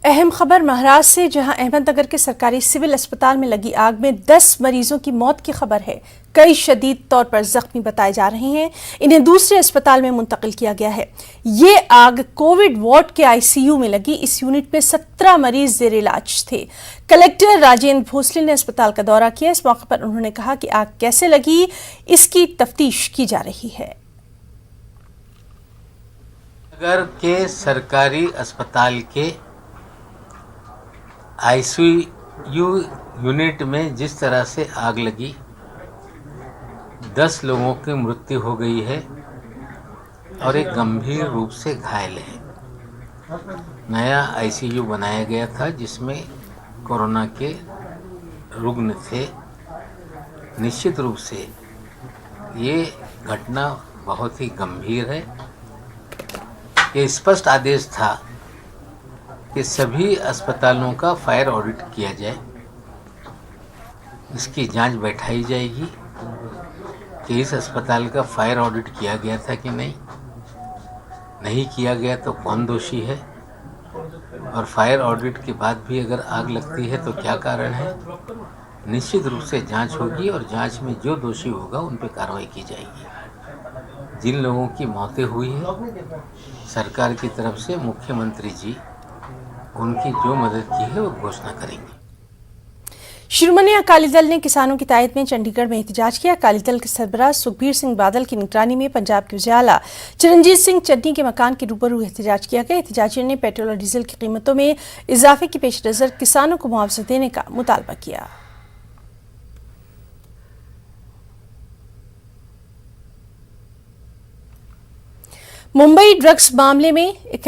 अहम खबर महाराष्ट्र से, जहां अहमदनगर के सरकारी सिविल अस्पताल में लगी आग में 10 मरीजों की मौत की खबर है। कई शदीद तौर पर जख्मी बताए जा रहे हैं। इन्हें दूसरे अस्पताल में मुंतकिल किया गया है। ये आग कोविड वार्ड के आईसीयू में लगी। इस यूनिट में 17 मरीज जेर इलाज थे। कलेक्टर राजेंद्र भोसले ने अस्पताल का दौरा किया। इस मौके पर उन्होंने कहा कि आग कैसे लगी, इसकी तफ्तीश की जा रही है। नगर के सरकारी अस्पताल के आईसीयू यूनिट में जिस तरह से आग लगी, 10 लोगों की मृत्यु हो गई है और एक गंभीर रूप से घायल है। नया आईसीयू बनाया गया था जिसमें कोरोना के रुग्ण थे। निश्चित रूप से ये घटना बहुत ही गंभीर है। ये स्पष्ट आदेश था कि सभी अस्पतालों का फायर ऑडिट किया जाए। इसकी जांच बैठाई जाएगी कि इस अस्पताल का फायर ऑडिट किया गया था कि नहीं किया गया तो कौन दोषी है, और फायर ऑडिट के बाद भी अगर आग लगती है तो क्या कारण है। निश्चित रूप से जांच होगी और जांच में जो दोषी होगा उन पर कार्रवाई की जाएगी। जिन लोगों की मौतें हुई है, सरकार की तरफ से मुख्यमंत्री जी उनकी जो मदद की है वो घोषणा करेंगे। शिरोमणि अकाली दल ने किसानों की तायद में चंडीगढ़ में एहतजाज किया। अकाली दल के सरबराह सुखबीर सिंह बादल की निगरानी में पंजाब के उजाला चिरंजीत सिंह चन्नी के मकान के रूबरू एहतजाज किया गया। एहतजाजियों ने पेट्रोल और डीजल की कीमतों में इजाफे की पेश नजर किसानों को मुआवजा देने का मुतालबा किया। मुंबई ड्रग्स मामले में एक